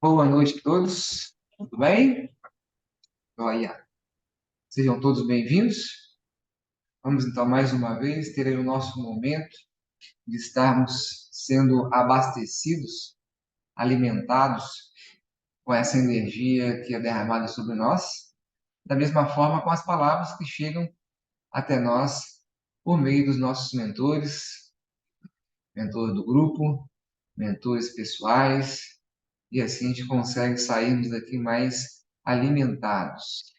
Boa noite a todos, tudo bem? Olha, sejam todos bem-vindos. Vamos então mais uma vez ter aí o nosso momento de estarmos sendo abastecidos, alimentados com essa energia que é derramada sobre nós, da mesma forma com as palavras que chegam até nós por meio dos nossos mentores, mentor do grupo, mentores pessoais, e assim a gente consegue sairmos daqui mais alimentados.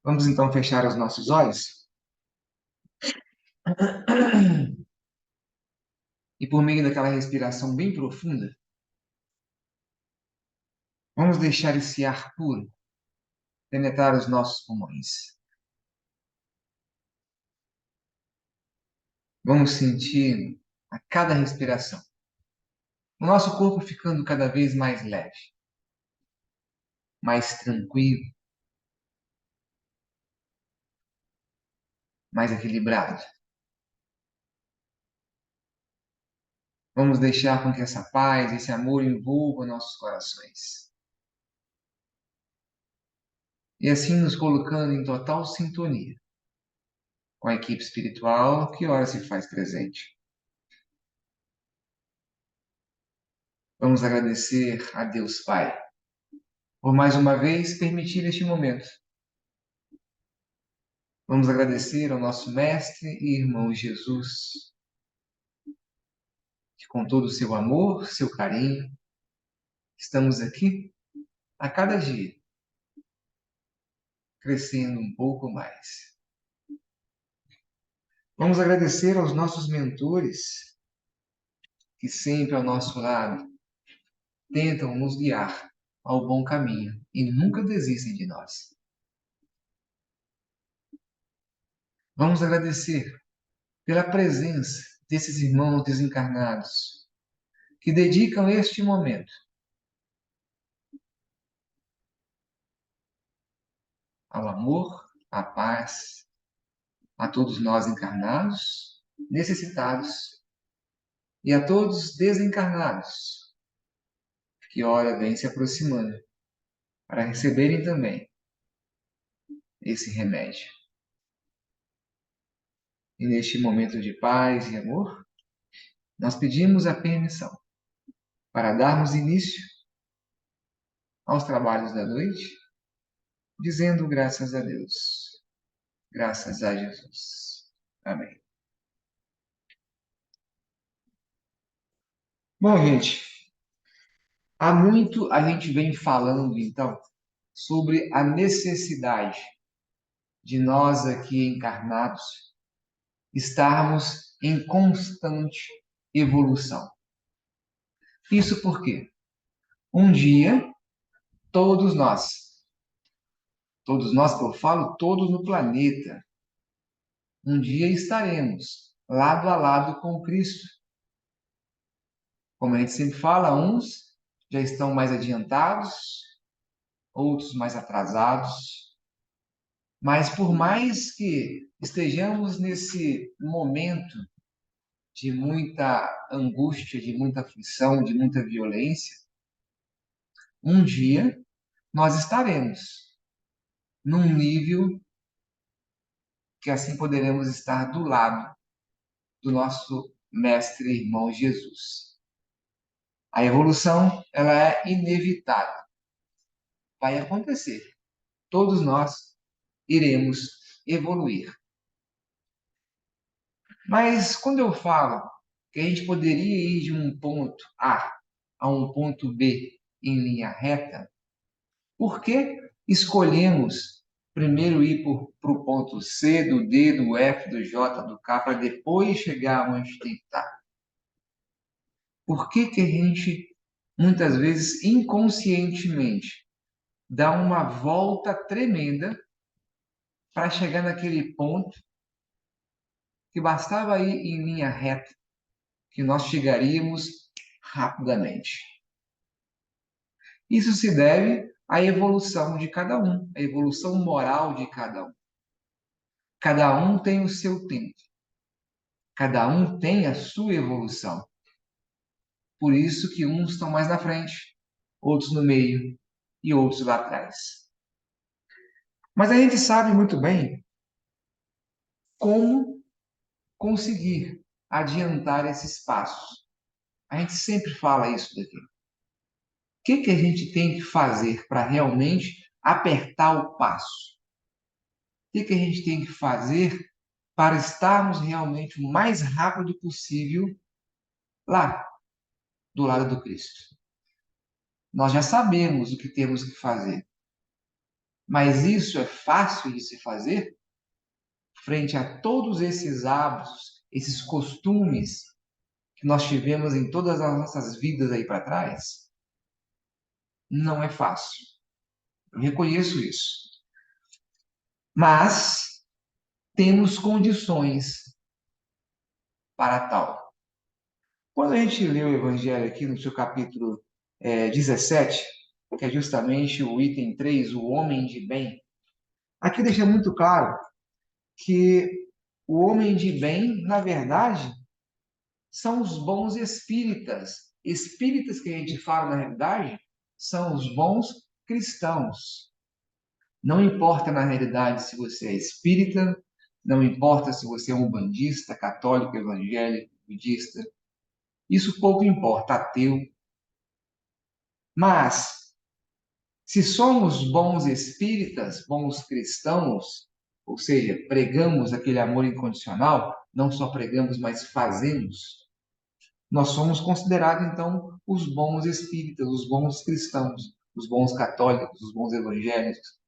Vamos então fechar os nossos olhos e, por meio daquela respiração bem profunda, vamos deixar esse ar puro penetrar os nossos pulmões. Vamos sentir a cada respiração o nosso corpo ficando cada vez mais leve, mais tranquilo, mais equilibrado. Vamos deixar com que essa paz, esse amor envolva nossos corações. E assim nos colocando em total sintonia com a equipe espiritual que ora se faz presente. Vamos agradecer a Deus Pai por mais uma vez permitir este momento. Vamos agradecer ao nosso Mestre e irmão Jesus, que com todo o seu amor, seu carinho, estamos aqui a cada dia, crescendo um pouco mais. Vamos agradecer aos nossos mentores, que sempre ao nosso lado tentam nos guiar ao bom caminho e nunca desistem de nós. Vamos agradecer pela presença desses irmãos desencarnados, que dedicam este momento ao amor, à paz, a todos nós encarnados, necessitados, e a todos desencarnados, que ora vem se aproximando, para receberem também esse remédio. E neste momento de paz e amor, nós pedimos a permissão para darmos início aos trabalhos da noite, dizendo graças a Deus, graças a Jesus. Amém. Bom, gente, há muito a gente vem falando, então, sobre a necessidade de nós aqui encarnados estarmos em constante evolução. Isso porque um dia todos nós que eu falo, todos no planeta, um dia estaremos lado a lado com Cristo. Como a gente sempre fala, uns já estão mais adiantados, outros mais atrasados, mas por mais que estejamos nesse momento de muita angústia, de muita aflição, de muita violência, um dia nós estaremos num nível que assim poderemos estar do lado do nosso mestre e irmão Jesus. A evolução, ela é inevitável. Vai acontecer. Todos nós iremos evoluir. Mas quando eu falo que a gente poderia ir de um ponto A um ponto B em linha reta, por que escolhemos primeiro ir para o ponto C, do D, do F, do J, do K, para depois chegar onde tem que estar? Por que que a gente, muitas vezes, inconscientemente, dá uma volta tremenda para chegar naquele ponto que bastava ir em linha reta, que nós chegaríamos rapidamente? Isso se deve à evolução de cada um, à evolução moral de cada um. Cada um tem o seu tempo. Cada um tem a sua evolução. Por isso que uns estão mais na frente, outros no meio e outros lá atrás. Mas a gente sabe muito bem como conseguir adiantar esses passos. A gente sempre fala isso daqui. O que a gente tem que fazer para realmente apertar o passo? O que a gente tem que fazer para estarmos realmente o mais rápido possível lá, do lado do Cristo? Nós já sabemos o que temos que fazer, mas isso é fácil de se fazer frente a todos esses hábitos, esses costumes que nós tivemos em todas as nossas vidas aí para trás? Não é fácil. Eu reconheço isso. Mas temos condições para tal. Quando a gente lê o Evangelho aqui no seu capítulo 17, que é justamente o item 3, o homem de bem, aqui deixa muito claro que o homem de bem, na verdade, são os bons espíritas. Espíritas que a gente fala, na realidade, são os bons cristãos. Não importa, na realidade, se você é espírita, não importa se você é um bandista, católico, evangélico, budista, isso pouco importa, ateu. Mas, se somos bons espíritas, bons cristãos, ou seja, pregamos aquele amor incondicional, não só pregamos, mas fazemos, nós somos considerados, então, os bons espíritas, os bons cristãos, os bons católicos, os bons evangélicos,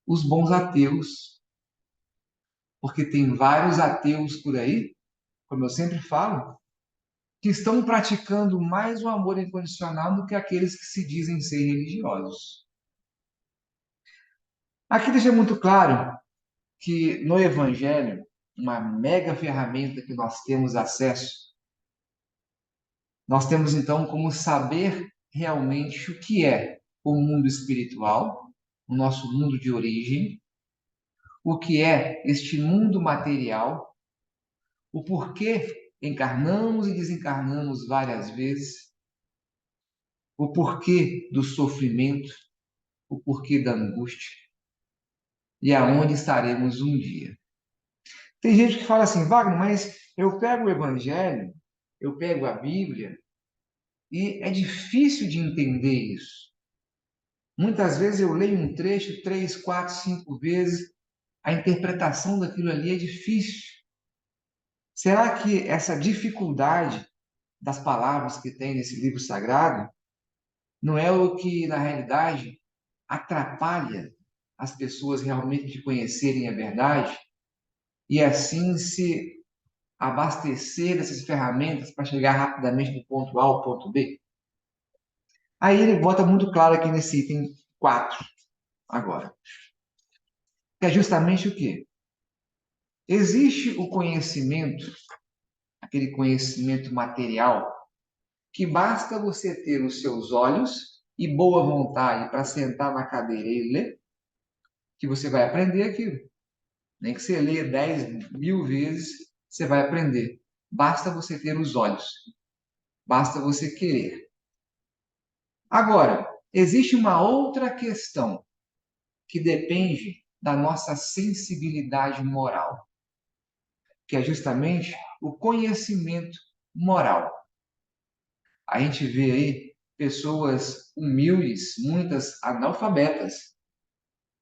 os bons ateus, porque tem vários ateus por aí, como eu sempre falo, que estão praticando mais o amor incondicional do que aqueles que se dizem ser religiosos. Aqui deixa muito claro que no Evangelho, uma mega ferramenta que nós temos acesso, nós temos então como saber realmente o que é o mundo espiritual, o nosso mundo de origem, o que é este mundo material, o porquê encarnamos e desencarnamos várias vezes, o porquê do sofrimento, o porquê da angústia e aonde estaremos um dia. Tem gente que fala assim, Wagner, mas eu pego o Evangelho, eu pego a Bíblia e é difícil de entender isso. Muitas vezes eu leio um trecho 3, 4, 5 vezes, a interpretação daquilo ali é difícil. Será que essa dificuldade das palavras que tem nesse livro sagrado não é o que, na realidade, atrapalha as pessoas realmente de conhecerem a verdade e assim se abastecer dessas ferramentas para chegar rapidamente do ponto A ao ponto B? Aí ele bota muito claro aqui nesse item 4 agora, que é justamente o quê? Existe o conhecimento, aquele conhecimento material, que basta você ter os seus olhos e boa vontade para sentar na cadeira e ler, que você vai aprender aquilo. Nem que você leia 10.000 vezes, você vai aprender. Basta você ter os olhos, basta você querer. Agora, existe uma outra questão que depende da nossa sensibilidade moral, que é justamente o conhecimento moral. A gente vê aí pessoas humildes, muitas analfabetas,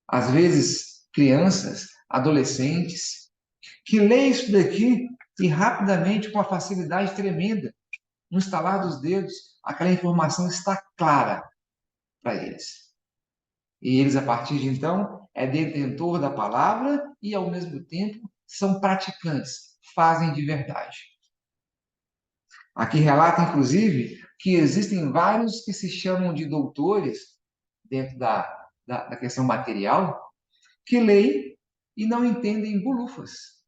às vezes crianças, adolescentes, que lê isso daqui e rapidamente, com uma facilidade tremenda, no estalar dos dedos, aquela informação está clara para eles. E eles, a partir de então, é detentor da palavra e, ao mesmo tempo, são praticantes, fazem de verdade. Aqui relata, inclusive, que existem vários que se chamam de doutores, dentro da questão material, que leem e não entendem bulufas,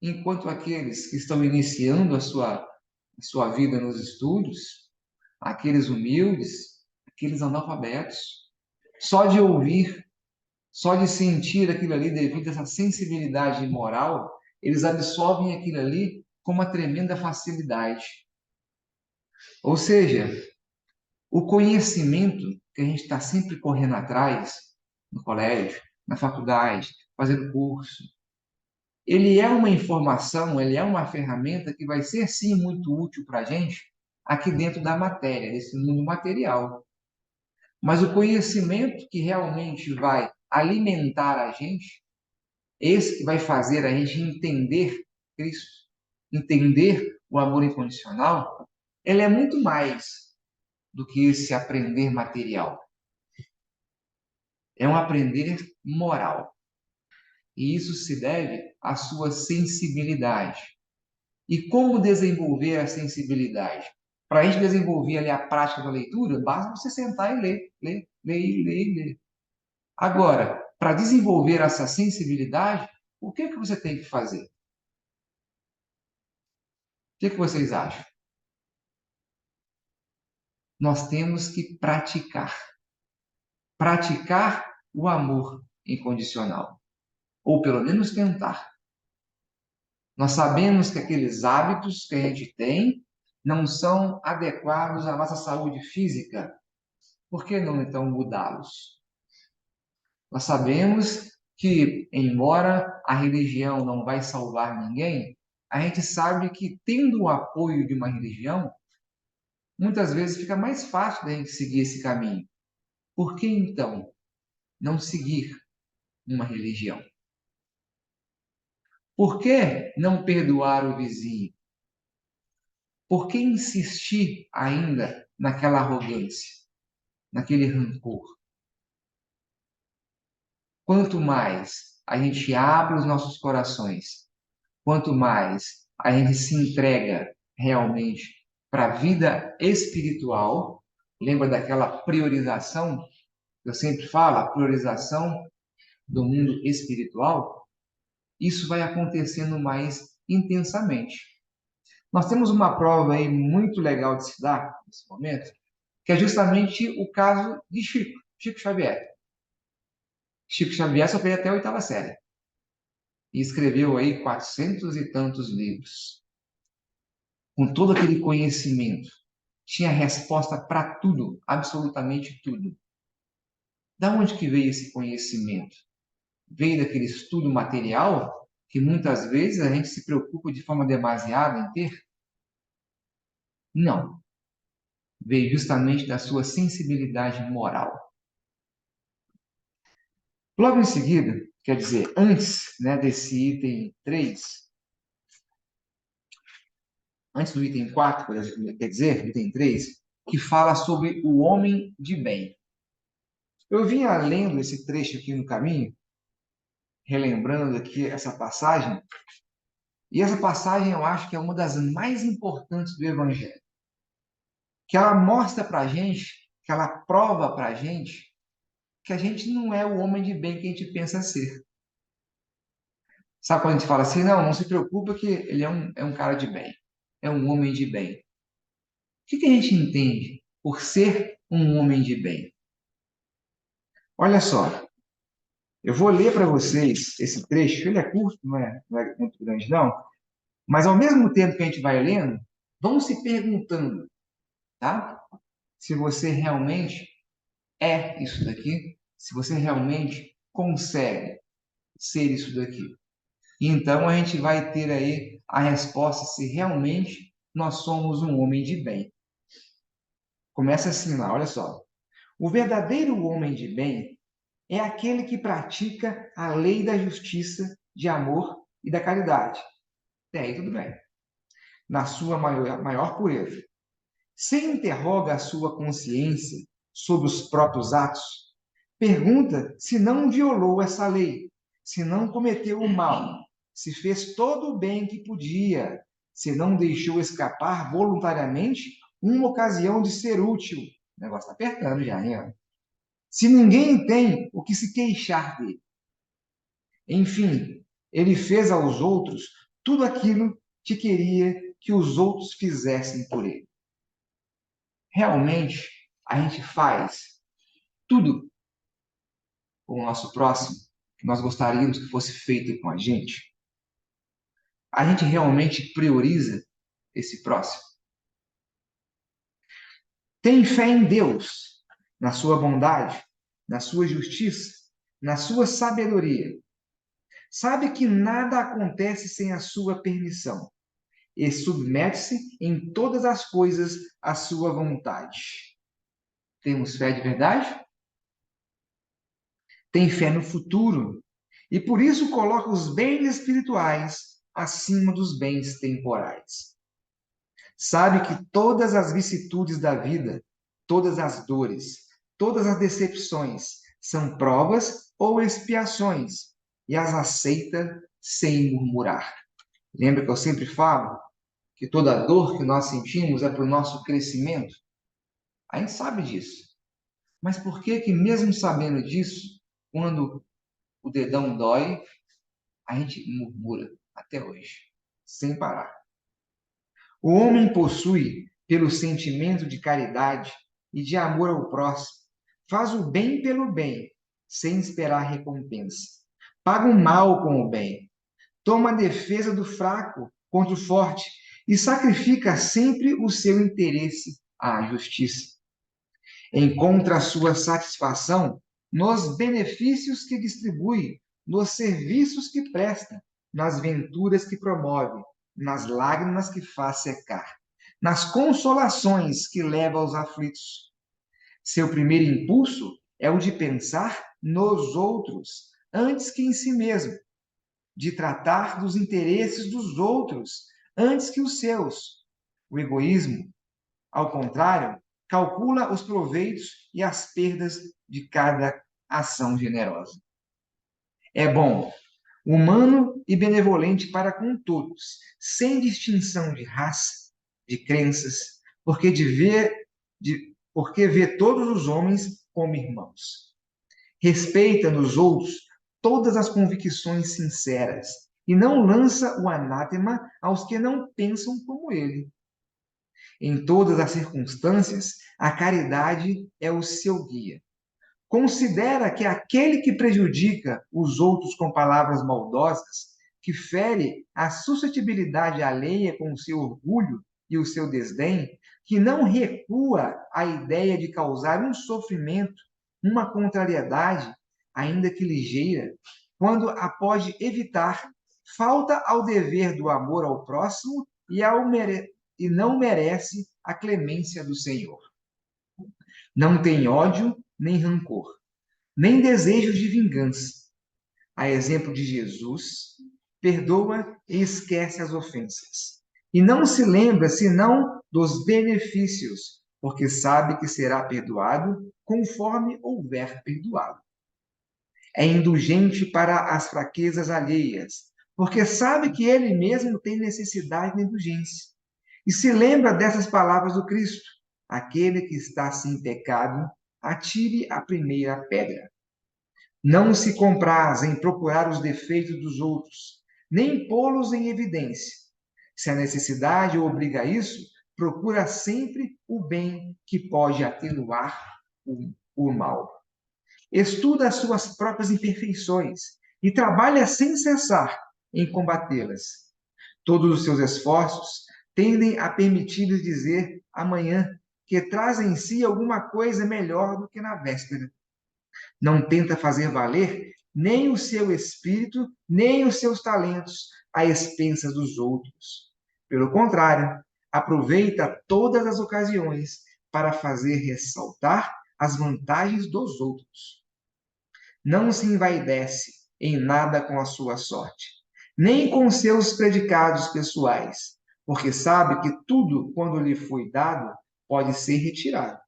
enquanto aqueles que estão iniciando a sua vida nos estudos, aqueles humildes, aqueles analfabetos, só de ouvir, só de sentir aquilo ali, devido a essa sensibilidade moral, eles absorvem aquilo ali com uma tremenda facilidade. Ou seja, O conhecimento que a gente está sempre correndo atrás, no colégio, na faculdade, fazendo curso, ele é uma informação, ele é uma ferramenta que vai ser, sim, muito útil para a gente aqui dentro da matéria, desse mundo material. Mas o conhecimento que realmente vai alimentar a gente, esse que vai fazer a gente entender Cristo, entender o amor incondicional, ele é muito mais do que esse aprender material. É um aprender moral. E isso se deve à sua sensibilidade. E como desenvolver a sensibilidade? Para a gente desenvolver ali a prática da leitura, basta você sentar e ler. Agora, para desenvolver essa sensibilidade, o que que você tem que fazer? O que que vocês acham? Nós temos que praticar. Praticar o amor incondicional. Ou pelo menos tentar. Nós sabemos que aqueles hábitos que a gente tem não são adequados à nossa saúde física. Por que não então mudá-los? Nós sabemos que, embora a religião não vai salvar ninguém, a gente sabe que, tendo o apoio de uma religião, muitas vezes fica mais fácil da gente seguir esse caminho. Por que então não seguir uma religião? Por que não perdoar o vizinho? Por que insistir ainda naquela arrogância, naquele rancor? Quanto mais a gente abre os nossos corações, quanto mais a gente se entrega realmente para a vida espiritual, lembra daquela priorização que eu sempre falo, a priorização do mundo espiritual, isso vai acontecendo mais intensamente. Nós temos uma prova aí muito legal de se dar nesse momento, que é justamente o caso de Chico Xavier. Chico Xavier só fez até a oitava série e escreveu aí 400 e tantos livros. Com todo aquele conhecimento, tinha resposta para tudo, absolutamente tudo. Da onde que veio esse conhecimento? Veio daquele estudo material que muitas vezes a gente se preocupa de forma demasiada em ter? Não. Veio justamente da sua sensibilidade moral. Logo em seguida, quer dizer, antes, né, desse item 3, antes do item 4, quer dizer, item 3, que fala sobre o homem de bem. Eu vinha lendo esse trecho aqui no caminho, relembrando aqui essa passagem, e essa passagem eu acho que é uma das mais importantes do Evangelho, que ela mostra para a gente, que ela prova para a gente, que a gente não é o homem de bem que a gente pensa ser. Sabe quando a gente fala assim, não se preocupa que ele é um cara de bem, é um homem de bem. O que a gente entende por ser um homem de bem? Olha só, eu vou ler para vocês esse trecho, ele é curto, não é muito grande não, mas ao mesmo tempo que a gente vai lendo, vamos se perguntando, tá? Se você realmente é isso daqui, se você realmente consegue ser isso daqui. E então a gente vai ter aí a resposta se realmente nós somos um homem de bem. Começa assim lá, olha só. O verdadeiro homem de bem é aquele que pratica a lei da justiça, de amor e da caridade. Até aí tudo bem. Na sua maior pureza. Se interroga a sua consciência sobre os próprios atos, pergunta se não violou essa lei, se não cometeu o mal, se fez todo o bem que podia, se não deixou escapar voluntariamente uma ocasião de ser útil. O negócio está apertando já, hein? Se ninguém tem o que se queixar dele. Enfim, ele fez aos outros tudo aquilo que queria que os outros fizessem por ele. Realmente, a gente faz tudo com o nosso próximo que nós gostaríamos que fosse feito com a gente? A gente realmente prioriza esse próximo? Tem fé em Deus, na sua bondade, na sua justiça, na sua sabedoria. Sabe que nada acontece sem a sua permissão e submete-se em todas as coisas à sua vontade. Temos fé de verdade? Tem fé no futuro e por isso coloca os bens espirituais acima dos bens temporais. Sabe que todas as vicissitudes da vida, todas as dores, todas as decepções são provas ou expiações e as aceita sem murmurar. Lembra que eu sempre falo que toda dor que nós sentimos é para o nosso crescimento? A gente sabe disso. Mas por que que mesmo sabendo disso, quando o dedão dói, a gente murmura até hoje, sem parar? O homem possui, pelo sentimento de caridade e de amor ao próximo, faz o bem pelo bem, sem esperar recompensa. Paga o mal com o bem. Toma a defesa do fraco contra o forte e sacrifica sempre o seu interesse à justiça. Encontra a sua satisfação nos benefícios que distribui, nos serviços que presta, nas venturas que promove, nas lágrimas que faz secar, nas consolações que leva aos aflitos. Seu primeiro impulso é o de pensar nos outros, antes que em si mesmo, de tratar dos interesses dos outros, antes que os seus. O egoísmo, ao contrário, calcula os proveitos e as perdas de cada ação generosa. É bom, humano e benevolente para com todos, sem distinção de raça, de crenças, porque vê todos os homens como irmãos. Respeita nos outros todas as convicções sinceras e não lança o anátema aos que não pensam como ele. Em todas as circunstâncias, a caridade é o seu guia. Considera que aquele que prejudica os outros com palavras maldosas, que fere a suscetibilidade alheia com o seu orgulho e o seu desdém, que não recua à ideia de causar um sofrimento, uma contrariedade, ainda que ligeira, quando a pode evitar, falta ao dever do amor ao próximo e não merece a clemência do Senhor. Não tem ódio nem rancor, nem desejo de vingança. A exemplo de Jesus, perdoa e esquece as ofensas. E não se lembra senão dos benefícios, porque sabe que será perdoado conforme houver perdoado. É indulgente para as fraquezas alheias, porque sabe que ele mesmo tem necessidade de indulgência. E se lembra dessas palavras do Cristo: aquele que está sem pecado, atire a primeira pedra. Não se compraz em procurar os defeitos dos outros, nem pô-los em evidência. Se a necessidade o obriga a isso, procura sempre o bem que pode atenuar o mal. Estuda as suas próprias imperfeições e trabalha sem cessar em combatê-las. Todos os seus esforços tendem a permitir-lhes dizer amanhã que traz em si alguma coisa melhor do que na véspera. Não tenta fazer valer nem o seu espírito, nem os seus talentos a expensas dos outros. Pelo contrário, aproveita todas as ocasiões para fazer ressaltar as vantagens dos outros. Não se envaidece em nada com a sua sorte, nem com seus predicados pessoais, porque sabe que tudo, quando lhe foi dado, pode ser retirado.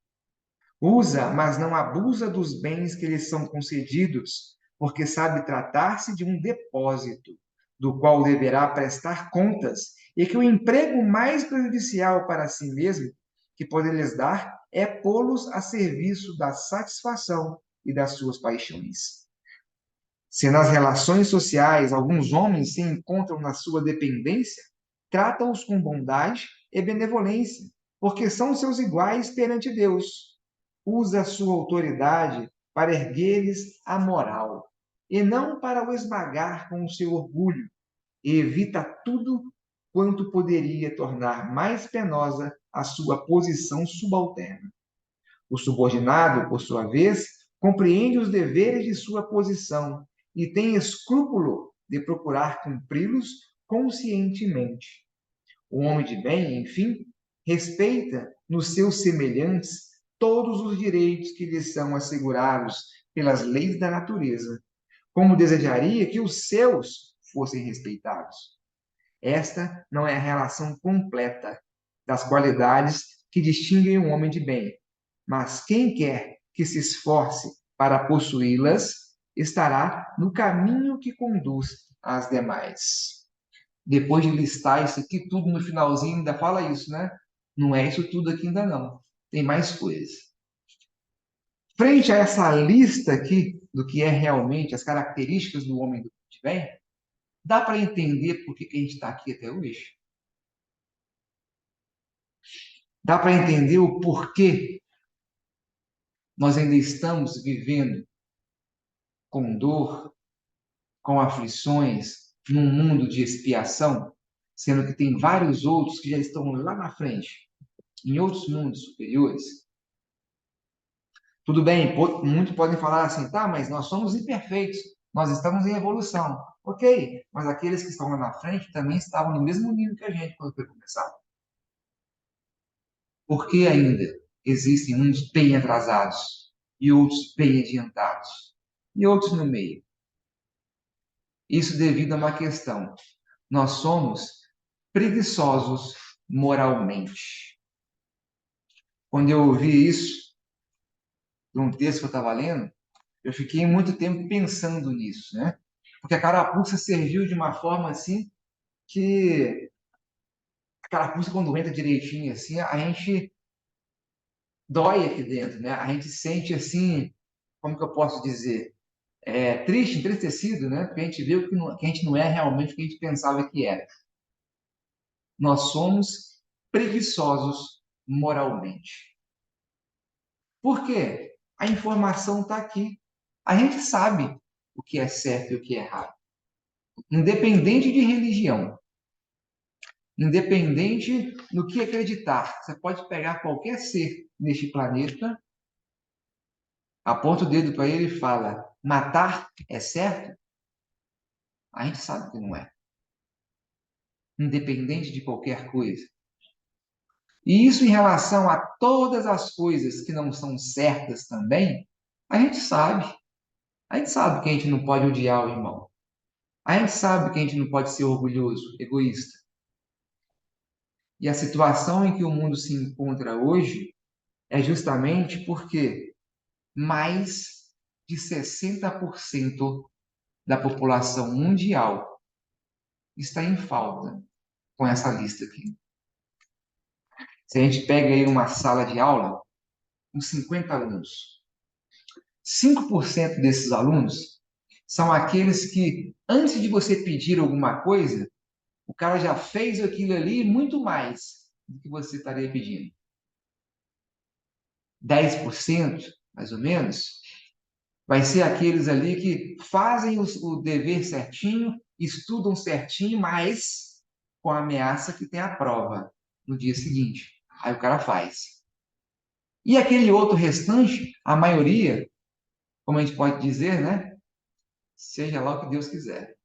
Usa, mas não abusa dos bens que lhe são concedidos, porque sabe tratar-se de um depósito, do qual deverá prestar contas, e que o emprego mais prejudicial para si mesmo que pode lhes dar é pô-los a serviço da satisfação e das suas paixões. Se nas relações sociais alguns homens se encontram na sua dependência, trata-os com bondade e benevolência, porque são seus iguais perante Deus. Usa a sua autoridade para erguer-lhes a moral, e não para o esmagar com o seu orgulho, e evita tudo quanto poderia tornar mais penosa a sua posição subalterna. O subordinado, por sua vez, compreende os deveres de sua posição e tem escrúpulo de procurar cumpri-los conscientemente. O homem de bem, enfim, respeita nos seus semelhantes todos os direitos que lhes são assegurados pelas leis da natureza, como desejaria que os seus fossem respeitados. Esta não é a relação completa das qualidades que distinguem o homem de bem, mas quem quer que se esforce para possuí-las estará no caminho que conduz às demais. Depois de listar isso aqui tudo no finalzinho, ainda fala isso, né? Não é isso tudo aqui ainda não. Tem mais coisas. Frente a essa lista aqui do que é realmente as características do homem do bem, dá para entender por que a gente está aqui até hoje? Dá para entender o porquê nós ainda estamos vivendo com dor, com aflições, num mundo de expiação, sendo que tem vários outros que já estão lá na frente, em outros mundos superiores. Tudo bem, muitos podem falar assim, tá, mas nós somos imperfeitos, nós estamos em evolução. Ok, mas aqueles que estão lá na frente também estavam no mesmo nível que a gente quando foi começar. Por que ainda existem uns bem atrasados e outros bem adiantados e outros no meio? Isso devido a uma questão. Nós somos preguiçosos moralmente. Quando eu ouvi isso, de um texto que eu estava lendo, eu fiquei muito tempo pensando nisso, né? Porque a carapuça serviu de uma forma assim que a carapuça, quando entra direitinho assim, a gente dói aqui dentro, né? A gente sente assim, como que eu posso dizer? Triste, entristecido, né? Porque a gente vê que a gente não é realmente o que a gente pensava que era. Nós somos preguiçosos moralmente. Por quê? A informação está aqui. A gente sabe o que é certo e o que é errado. Independente de religião, independente no que acreditar, você pode pegar qualquer ser neste planeta, aponta o dedo para ele e fala: matar é certo? A gente sabe que não é. Independente de qualquer coisa. E isso em relação a todas as coisas que não são certas também, a gente sabe. A gente sabe que a gente não pode odiar o irmão. A gente sabe que a gente não pode ser orgulhoso, egoísta. E a situação em que o mundo se encontra hoje é justamente porque mais de 60% da população mundial está em falta com essa lista aqui. Se a gente pega aí uma sala de aula com 50 alunos, 5% desses alunos são aqueles que, antes de você pedir alguma coisa, o cara já fez aquilo ali muito mais do que você estaria pedindo. 10%, mais ou menos, vai ser aqueles ali que fazem o dever certinho, estudam certinho, mas com a ameaça que tem a prova no dia seguinte. Aí o cara faz. E aquele outro restante, a maioria, como a gente pode dizer, né? Seja lá o que Deus quiser.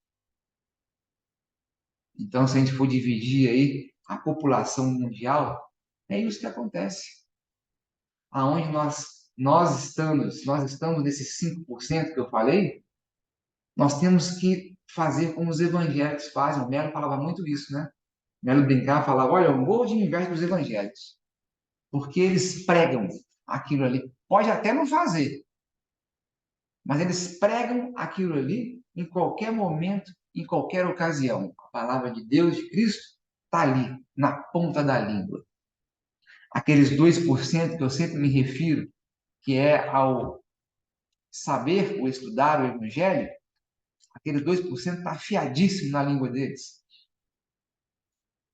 Então, se a gente for dividir aí a população mundial, é isso que acontece. Aonde nós estamos nesses 5% que eu falei, nós temos que fazer como os evangélicos fazem. O Melo falava muito isso, né? O Melo brincava, falava, olha, eu morro de inveja dos evangélicos, porque eles pregam aquilo ali. Pode até não fazer, mas eles pregam aquilo ali em qualquer momento, em qualquer ocasião. A palavra de Deus, de Cristo, está ali, na ponta da língua. Aqueles 2% que eu sempre me refiro, que é ao saber ou estudar o Evangelho, aqueles 2% está afiadíssimo na língua deles.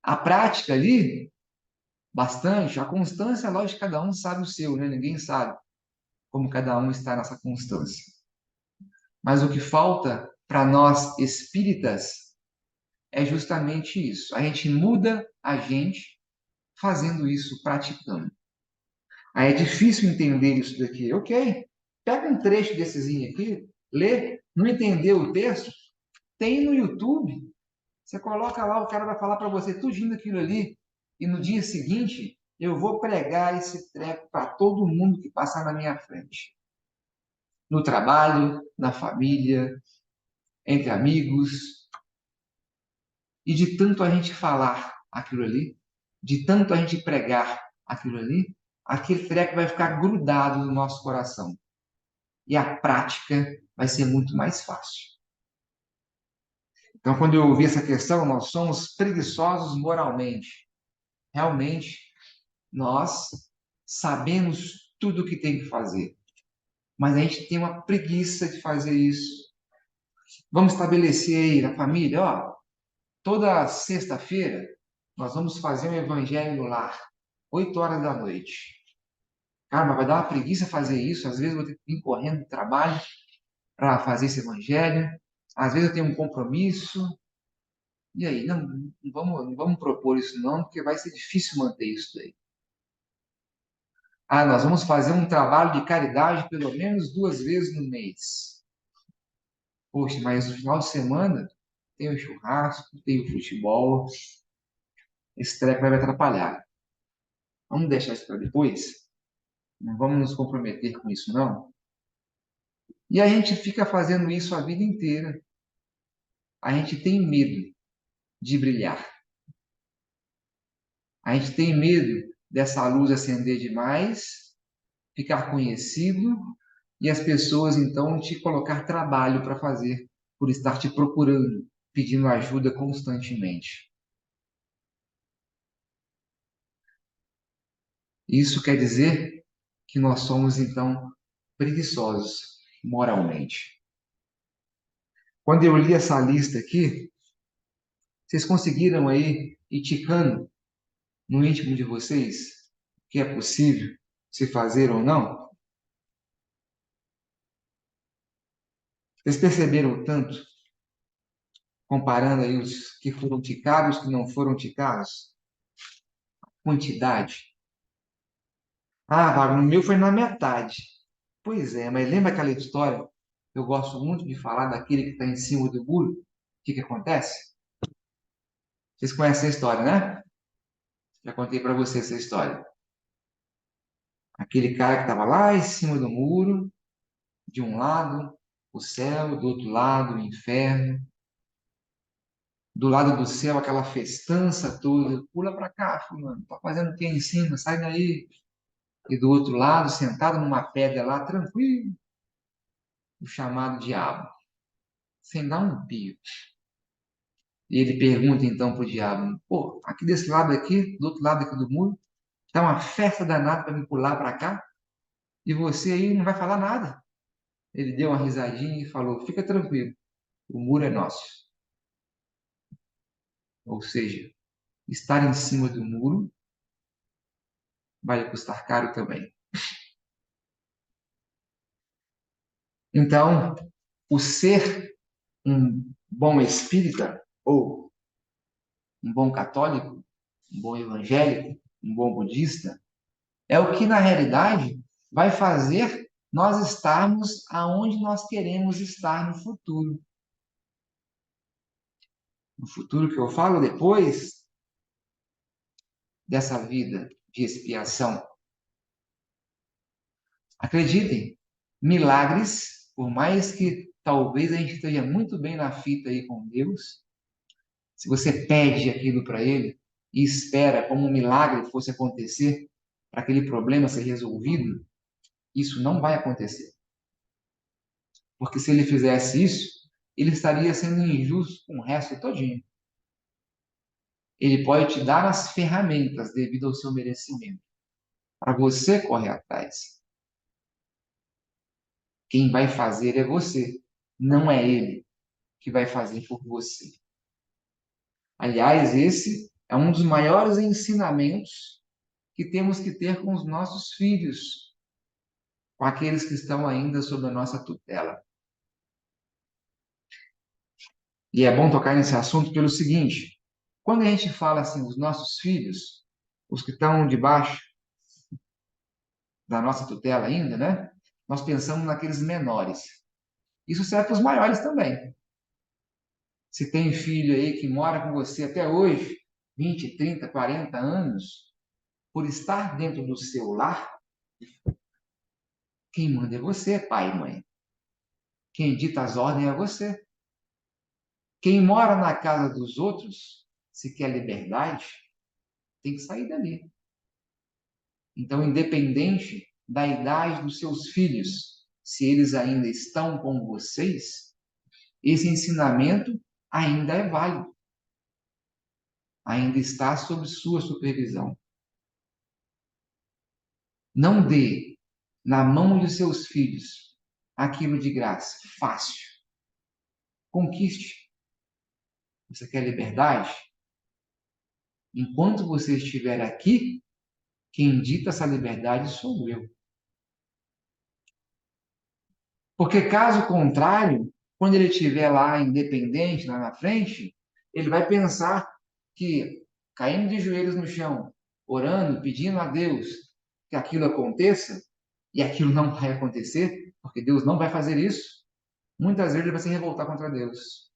A prática ali, bastante. A constância, lógico, cada um sabe o seu, né? Ninguém sabe como cada um está nessa constância. Mas o que falta para nós espíritas é justamente isso. A gente muda a gente fazendo isso, praticando. Aí é difícil entender isso daqui. Ok, pega um trecho dessezinho aqui, lê, não entendeu o texto? Tem no YouTube. Você coloca lá, o cara vai falar para você tudinho aquilo ali, e no dia seguinte eu vou pregar esse treco para todo mundo que passar na minha frente. No trabalho, na família, entre amigos. E de tanto a gente falar aquilo ali, de tanto a gente pregar aquilo ali, aquele treco vai ficar grudado no nosso coração. E a prática vai ser muito mais fácil. Então, quando eu ouvi essa questão, nós somos preguiçosos moralmente. Realmente, nós sabemos tudo o que tem que fazer, mas a gente tem uma preguiça de fazer isso. Vamos estabelecer aí na família, ó, toda sexta-feira nós vamos fazer um evangelho no lar, 8 horas da noite. Cara, mas vai dar uma preguiça fazer isso. Às vezes eu vou ter que vir correndo do trabalho para fazer esse evangelho. Às vezes eu tenho um compromisso. E aí, não vamos propor isso não, porque vai ser difícil manter isso daí. Ah, nós vamos fazer um trabalho de caridade pelo menos 2 vezes no mês. Poxa, mas no final de semana tem o churrasco, tem o futebol, esse treco vai me atrapalhar. Vamos deixar isso para depois? Não vamos nos comprometer com isso, não? E a gente fica fazendo isso a vida inteira. A gente tem medo de brilhar. A gente tem medo dessa luz acender demais, ficar conhecido e as pessoas então te colocar trabalho para fazer por estar te procurando, pedindo ajuda constantemente. Isso quer dizer que nós somos então preguiçosos moralmente. Quando eu li essa lista aqui, vocês conseguiram aí ir ticando no íntimo de vocês o que é possível se fazer ou não? Vocês perceberam o tanto, comparando aí os que foram ticados, os que não foram ticados? Quantidade. Ah, Wagner, no meu foi na metade. Pois é, mas lembra aquela história? Eu gosto muito de falar daquele que está em cima do muro. O que que acontece? Vocês conhecem a história, né? Já contei para vocês essa história. Aquele cara que estava lá em cima do muro, de um lado o céu, do outro lado o inferno, do lado do céu aquela festança toda. Pula para cá, fulano, tá fazendo o que em cima? Sai daí. E do outro lado, sentado numa pedra lá, tranquilo, o chamado diabo, sem dar um pio. E ele pergunta então para o diabo: pô, aqui desse lado aqui, do outro lado aqui do muro, tá uma festa danada para me pular para cá, e você aí não vai falar nada. Ele deu uma risadinha e falou: fica tranquilo, o muro é nosso. Ou seja, estar em cima do muro vai custar caro também. Então, o ser um bom espírita, ou um bom católico, um bom evangélico, um bom budista, é o que, na realidade, vai fazer nós estarmos aonde nós queremos estar no futuro. No futuro que eu falo depois dessa vida de expiação. Acreditem, milagres, por mais que talvez a gente esteja muito bem na fita aí com Deus, se você pede aquilo para Ele e espera como um milagre fosse acontecer para aquele problema ser resolvido, isso não vai acontecer. Porque se ele fizesse isso, ele estaria sendo injusto com o resto todinho. Ele pode te dar as ferramentas devido ao seu merecimento, para você correr atrás. Quem vai fazer é você, não é ele que vai fazer por você. Aliás, esse é um dos maiores ensinamentos que temos que ter com os nossos filhos, com aqueles que estão ainda sob a nossa tutela. E é bom tocar nesse assunto pelo seguinte: quando a gente fala assim, os nossos filhos, os que estão debaixo da nossa tutela ainda, né? Nós pensamos naqueles menores. Isso serve para os maiores também. Se tem filho aí que mora com você até hoje, 20, 30, 40 anos, por estar dentro do seu lar, quem manda é você, pai e mãe. Quem dita as ordens é você. Quem mora na casa dos outros, se quer liberdade, tem que sair dali. Então, independente da idade dos seus filhos, se eles ainda estão com vocês, esse ensinamento ainda é válido, ainda está sob sua supervisão. Não dê na mão de seus filhos aquilo de graça, fácil. Conquiste. Você quer liberdade? Enquanto você estiver aqui, quem dita essa liberdade sou eu. Porque caso contrário, quando ele estiver lá independente, lá na frente, ele vai pensar que, caindo de joelhos no chão, orando, pedindo a Deus que aquilo aconteça, e aquilo não vai acontecer, porque Deus não vai fazer isso, muitas vezes ele vai se revoltar contra Deus,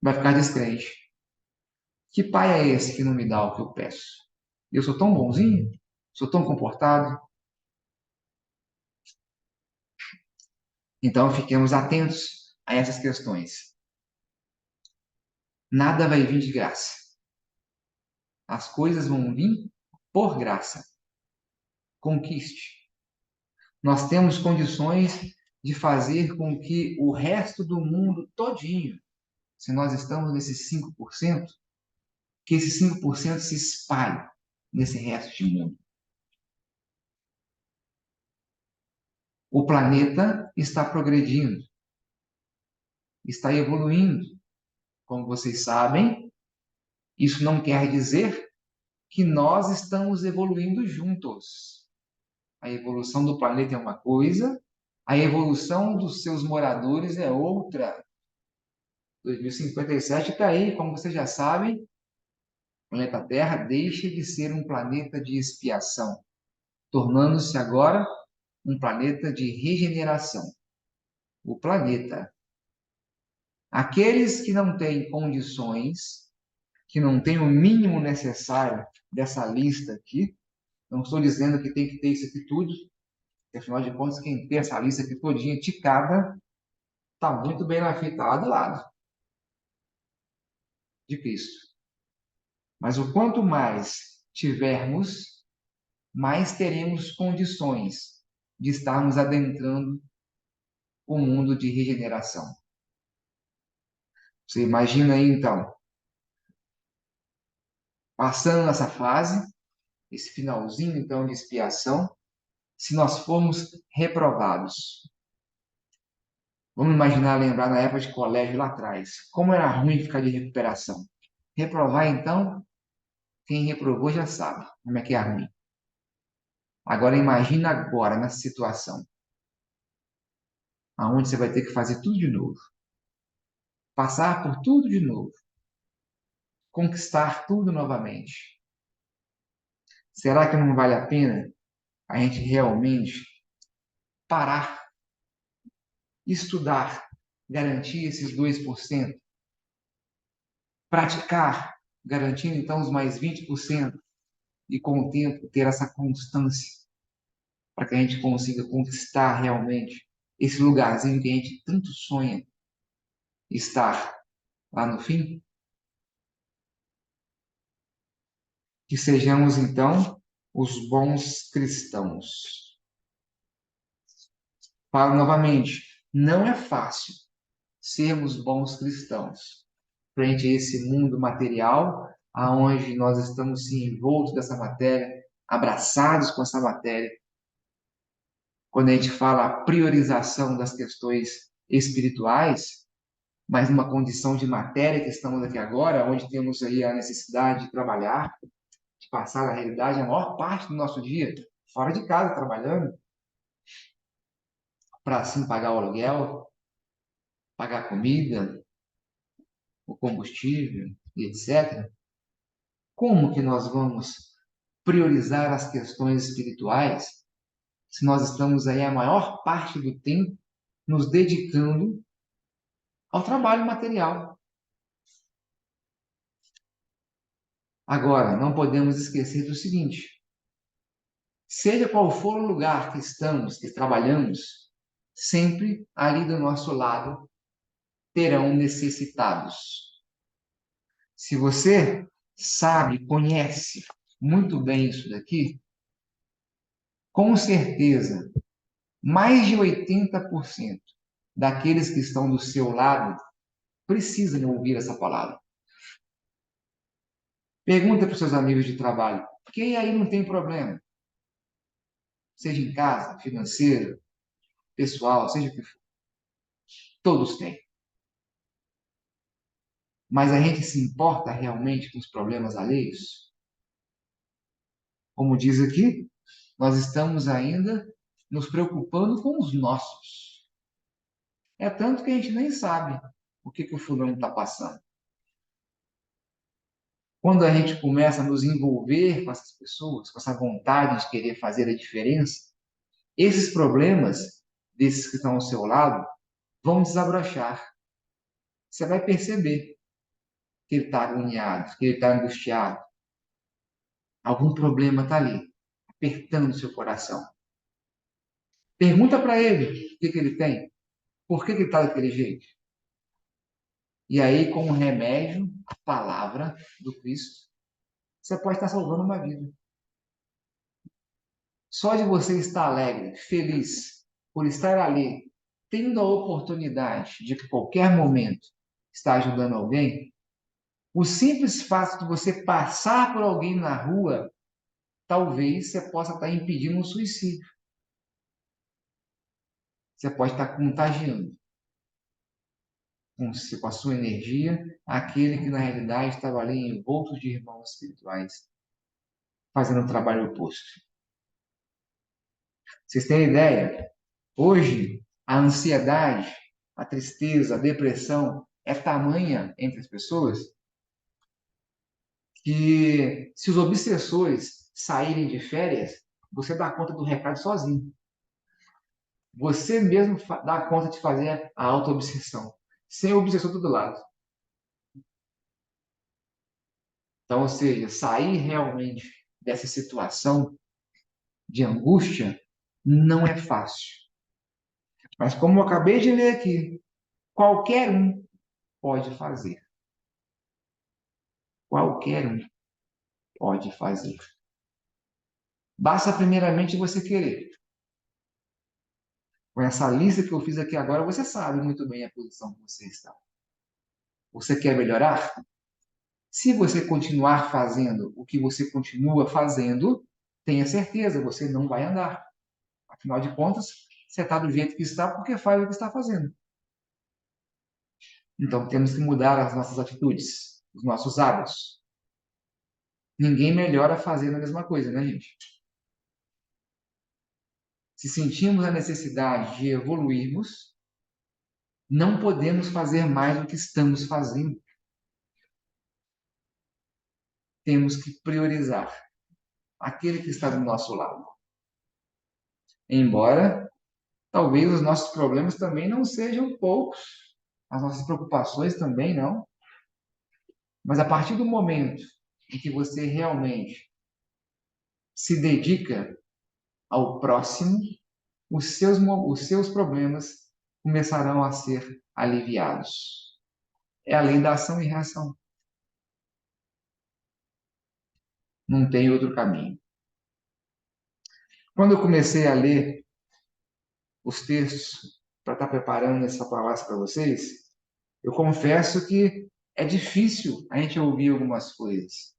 vai ficar descrente. Que pai é esse que não me dá o que eu peço? Eu sou tão bonzinho, sou tão comportado. Então, fiquemos atentos a essas questões. Nada vai vir de graça. As coisas vão vir por graça. Conquiste. Nós temos condições de fazer com que o resto do mundo todinho, se nós estamos nesses 5%, que esses 5% se espalhe nesse resto de mundo. O planeta está progredindo, está evoluindo. Como vocês sabem, isso não quer dizer que nós estamos evoluindo juntos. A evolução do planeta é uma coisa, a evolução dos seus moradores é outra. 2057 está aí, como vocês já sabem, o planeta Terra deixa de ser um planeta de expiação, tornando-se agora um planeta de regeneração. O planeta. Aqueles que não têm condições, que não têm o mínimo necessário dessa lista aqui, não estou dizendo que tem que ter isso aqui tudo, porque afinal de contas, quem tem essa lista aqui todinha ticada, está muito bem na fita lá do lado de Cristo. Mas o quanto mais tivermos, mais teremos condições de estarmos adentrando o mundo de regeneração. Você imagina aí, então, passando essa fase, esse finalzinho, então, de expiação, se nós formos reprovados. Vamos imaginar, lembrar na época de colégio lá atrás, como era ruim ficar de recuperação. Reprovar, então, quem reprovou já sabe como é que é ruim. Agora imagina agora nessa situação, aonde você vai ter que fazer tudo de novo, passar por tudo de novo, conquistar tudo novamente. Será que não vale a pena a gente realmente parar, estudar, garantir esses 2%, praticar, garantindo então os mais 20% e com o tempo ter essa constância para que a gente consiga conquistar realmente esse lugarzinho que a gente tanto sonha estar lá no fim? Que sejamos, então, os bons cristãos. Falo novamente, não é fácil sermos bons cristãos frente a esse mundo material, aonde nós estamos se envoltos dessa matéria, abraçados com essa matéria. Quando a gente fala a priorização das questões espirituais, mas numa condição de matéria que estamos aqui agora, onde temos aí a necessidade de trabalhar, de passar a realidade a maior parte do nosso dia fora de casa trabalhando, para assim pagar o aluguel, pagar a comida, o combustível e etc. Como que nós vamos priorizar as questões espirituais se nós estamos aí a maior parte do tempo nos dedicando ao trabalho material. Agora, não podemos esquecer do seguinte: seja qual for o lugar que estamos, que trabalhamos, sempre ali do nosso lado terão necessitados. Se você sabe, conhece muito bem isso daqui, com certeza, mais de 80% daqueles que estão do seu lado precisam ouvir essa palavra. Pergunta para os seus amigos de trabalho: quem aí não tem problema? Seja em casa, financeiro, pessoal, seja o que for. Todos têm. Mas a gente se importa realmente com os problemas alheios? Como diz aqui, nós estamos ainda nos preocupando com os nossos. É tanto que a gente nem sabe o que o fulano está passando. Quando a gente começa a nos envolver com essas pessoas, com essa vontade de querer fazer a diferença, esses problemas desses que estão ao seu lado vão desabrochar. Você vai perceber que ele está agoniado, que ele está angustiado. Algum problema está ali, apertando o seu coração. Pergunta para ele o que ele tem, por que ele está daquele jeito. E aí, com o remédio, a palavra do Cristo, você pode estar salvando uma vida. Só de você estar alegre, feliz, por estar ali, tendo a oportunidade de que a qualquer momento estar ajudando alguém, o simples fato de você passar por alguém na rua, talvez você possa estar impedindo um suicídio. Você pode estar contagiando com a sua energia aquele que na realidade estava ali envolto de irmãos espirituais, fazendo o trabalho oposto. Vocês têm ideia? Hoje, a ansiedade, a tristeza, a depressão é tamanha entre as pessoas que, se os obsessores saírem de férias, você dá conta do recado sozinho. Você mesmo dá conta de fazer a auto-obsessão, sem o obsessor do lado. Então, ou seja, sair realmente dessa situação de angústia não é fácil. Mas como eu acabei de ler aqui, qualquer um pode fazer. Qualquer um pode fazer. Basta primeiramente você querer. Com essa lista que eu fiz aqui agora, você sabe muito bem a posição que você está. Você quer melhorar? Se você continuar fazendo o que você continua fazendo, tenha certeza, você não vai andar. Afinal de contas, você está do jeito que está porque faz o que está fazendo. Então, temos que mudar as nossas atitudes, os nossos hábitos. Ninguém melhora fazendo a mesma coisa, né, gente? Se sentimos a necessidade de evoluirmos, não podemos fazer mais do que estamos fazendo. Temos que priorizar aquele que está do nosso lado. Embora talvez os nossos problemas também não sejam poucos, as nossas preocupações também não. Mas a partir do momento em que você realmente se dedica ao próximo, os seus problemas começarão a ser aliviados. É a lei da ação e reação. Não tem outro caminho. Quando eu comecei a ler os textos para estar preparando essa palestra para vocês, eu confesso que é difícil a gente ouvir algumas coisas.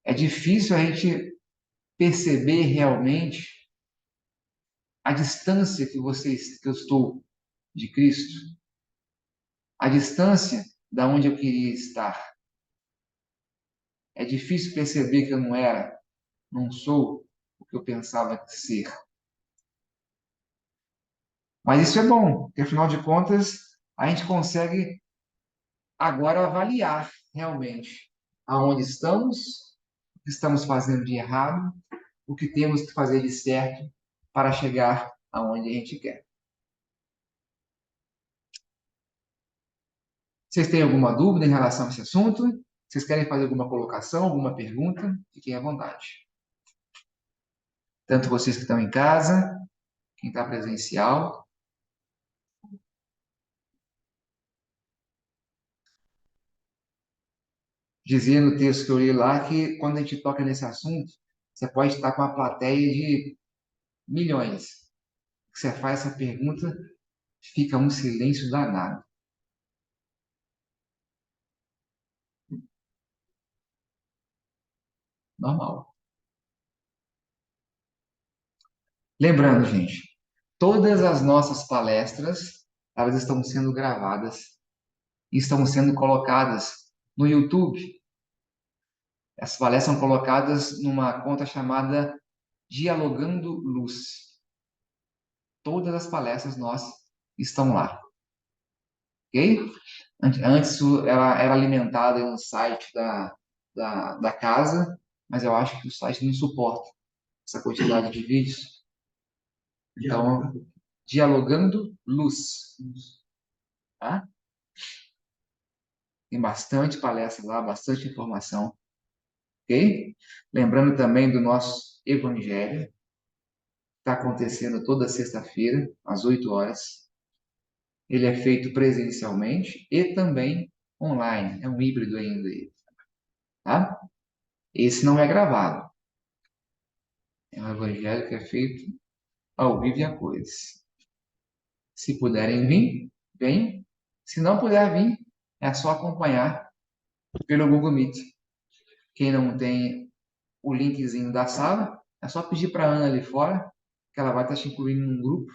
É difícil a gente perceber realmente a distância que eu estou de Cristo, a distância da onde eu queria estar. É difícil perceber que eu não era, não sou o que eu pensava ser. Mas isso é bom, porque afinal de contas, a gente consegue agora avaliar realmente aonde estamos, o que estamos fazendo de errado o que temos que fazer de certo para chegar aonde a gente quer. Vocês têm alguma dúvida em relação a esse assunto? Vocês querem fazer alguma colocação, alguma pergunta? Fiquem à vontade. Tanto vocês que estão em casa, quem está presencial. Dizia no texto que eu li lá que quando a gente toca nesse assunto, você pode estar com uma plateia de milhões. Você faz essa pergunta, fica um silêncio danado. Normal. Lembrando, gente, todas as nossas palestras, elas estão sendo gravadas e estão sendo colocadas no YouTube. Essas palestras são colocadas numa conta chamada Dialogando Luz. Todas as palestras nossas estão lá, ok? Antes ela era alimentada no site da casa, mas eu acho que o site não suporta essa quantidade de vídeos. Então, Dialogando Luz, tá? Tem bastante palestra lá, bastante informação, ok? Lembrando também do nosso Evangelho, que está acontecendo toda sexta-feira, às 8 horas. Ele é feito presencialmente e também online. É um híbrido ainda, tá? Esse não é gravado. É um evangelho que é feito ao vivo e a cores. Se puderem vir, venham. Se não puder vir, é só acompanhar pelo Google Meet. Quem não tem o linkzinho da sala, é só pedir para a Ana ali fora, que ela vai estar te incluindo num grupo,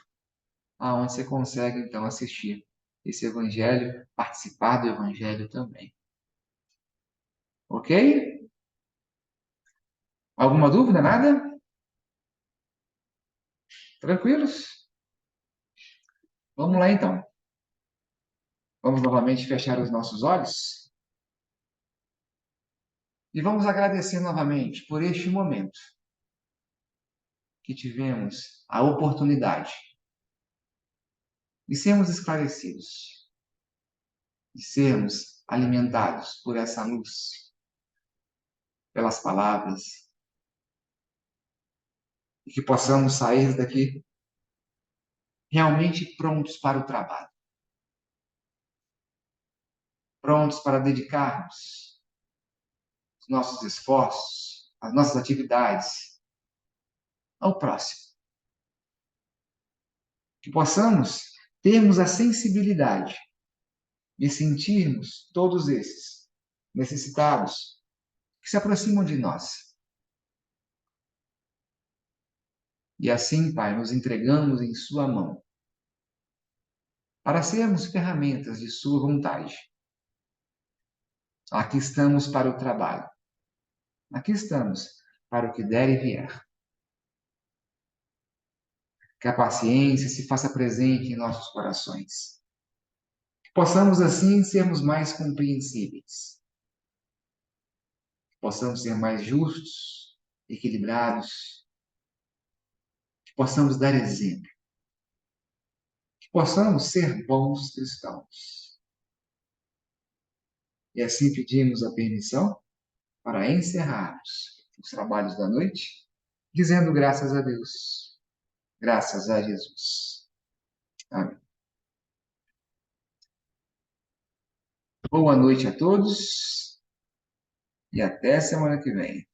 aonde você consegue, então, assistir esse evangelho, participar do evangelho também. Ok? Alguma dúvida? Nada? Tranquilos? Vamos lá, então. Vamos novamente fechar os nossos olhos e vamos agradecer novamente por este momento que tivemos a oportunidade de sermos esclarecidos, de sermos alimentados por essa luz, pelas palavras, e que possamos sair daqui realmente prontos para o trabalho, prontos para dedicarmos os nossos esforços, as nossas atividades ao próximo. Que possamos termos a sensibilidade de sentirmos todos esses necessitados que se aproximam de nós. E assim, Pai, nos entregamos em Sua mão para sermos ferramentas de Sua vontade. Aqui estamos para o trabalho. Aqui estamos para o que der e vier. Que a paciência se faça presente em nossos corações. Que possamos, assim, sermos mais compreensíveis. Que possamos ser mais justos, equilibrados. Que possamos dar exemplo. Que possamos ser bons cristãos. E assim pedimos a permissão para encerrarmos os trabalhos da noite, dizendo graças a Deus, graças a Jesus. Amém. Boa noite a todos e até semana que vem.